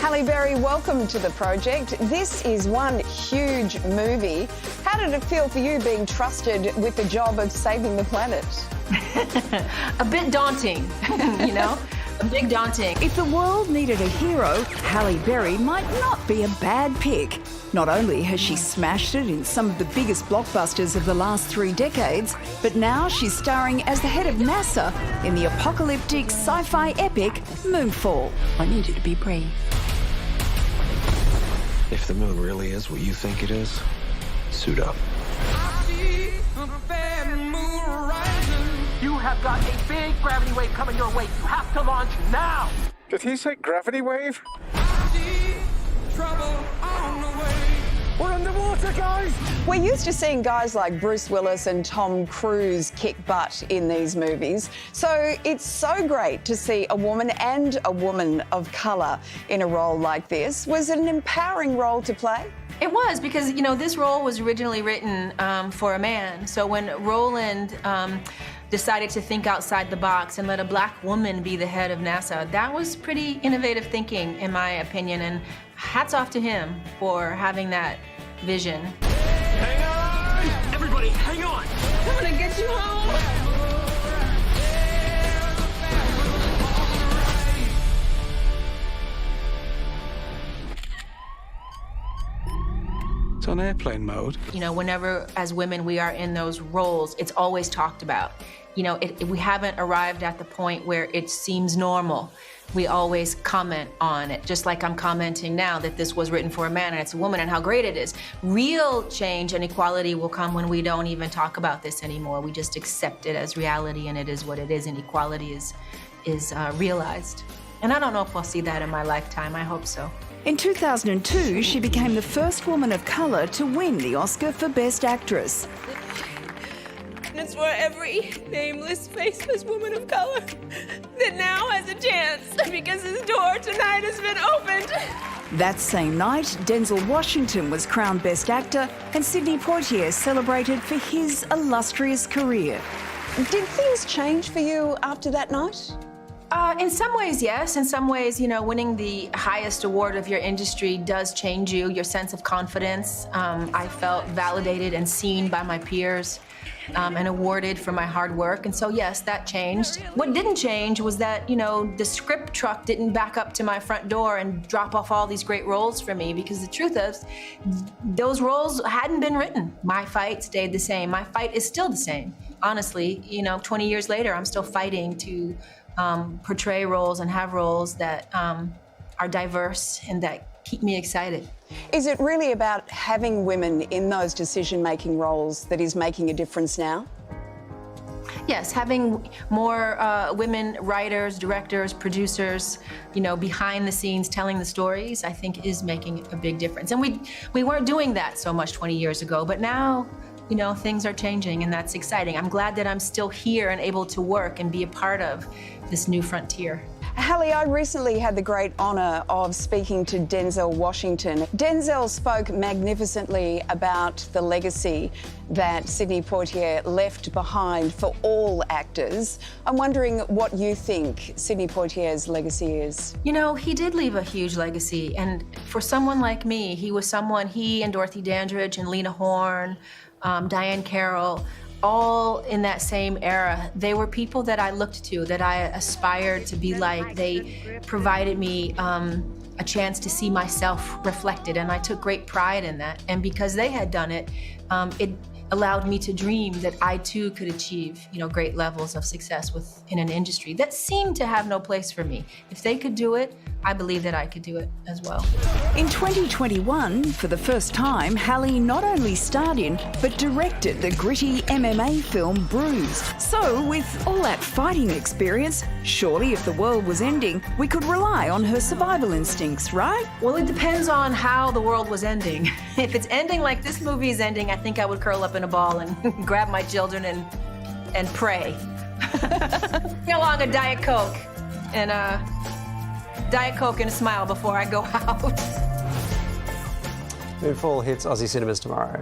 Halle Berry, welcome to the project. This is one huge movie. How did it feel for you being trusted with the job of saving the planet? A bit daunting, you know? A bit daunting. If the world needed a hero, Halle Berry might not be a bad pick. Not only has she smashed it in some of the biggest blockbusters of the last 3 decades, but now she's starring as the head of NASA in the apocalyptic sci-fi epic Moonfall. I need you to be brave. If the moon really is what you think it is, suit up. You have got a big gravity wave coming your way. You have to launch now. Did he say gravity wave? We're underwater, guys. We're used to seeing guys like Bruce Willis and Tom Cruise kick butt in these movies. So it's so great to see a woman and a woman of colour in a role like this. Was it an empowering role to play? It was, because, you know, this role was originally written for a man. So when Roland decided to think outside the box and let a black woman be the head of NASA, that was pretty innovative thinking, in my opinion, and hats off to him for having that vision. Hang on! Everybody, hang on! I'm gonna get you home! It's on airplane mode. You know, whenever, as women, we are in those roles, it's always talked about. You know, we haven't arrived at the point where it seems normal. We always comment on it, just like I'm commenting now that this was written for a man and it's a woman and how great it is. Real change and equality will come when we don't even talk about this anymore. We just accept it as reality, and it is what it is, and equality is realized. And I don't know if I'll see that in my lifetime. I hope so. In 2002, she became the first woman of colour to win the Oscar for Best Actress. It's for every nameless, faceless woman of color that now has a chance, because his door tonight has been opened. That same night, Denzel Washington was crowned Best Actor and Sidney Poitier celebrated for his illustrious career. Did things change for you after that night? In some ways, yes. In some ways, you know, winning the highest award of your industry does change you, your sense of confidence. I felt validated and seen by my peers and awarded for my hard work. And so, yes, that changed. What didn't change was that, you know, the script truck didn't back up to my front door and drop off all these great roles for me, because the truth is, those roles hadn't been written. My fight stayed the same. My fight is still the same. Honestly, you know, 20 years later, I'm still fighting to portray roles and have roles that are diverse and that keep me excited. Is it really about having women in those decision-making roles that is making a difference now? Yes, having more women writers, directors, producers, you know, behind the scenes telling the stories, I think is making a big difference. And we weren't doing that so much 20 years ago, but now, you know, things are changing, and that's exciting. I'm glad that I'm still here and able to work and be a part of this new frontier. Halle, I recently had the great honour of speaking to Denzel Washington. Denzel spoke magnificently about the legacy that Sidney Poitier left behind for all actors. I'm wondering what you think Sidney Poitier's legacy is. You know, he did leave a huge legacy, and for someone like me, he and Dorothy Dandridge and Lena Horne, Diane Carroll, all in that same era. They were people that I looked to, that I aspired to be like. They provided me a chance to see myself reflected, and I took great pride in that. And because they had done it, it allowed me to dream that I too could achieve, you know, great levels of success in an industry that seemed to have no place for me. If they could do it, I believe that I could do it as well. In 2021, for the first time, Halle not only starred in, but directed the gritty MMA film Bruised. So, with all that fighting experience, surely if the world was ending, we could rely on her survival instincts, right? Well, it depends on how the world was ending. If it's ending like this movie is ending, I think I would curl up in a ball and grab my children and pray. Get along a Diet Coke and Diet Coke and a smile before I go out. Moonfall hits Aussie cinemas tomorrow.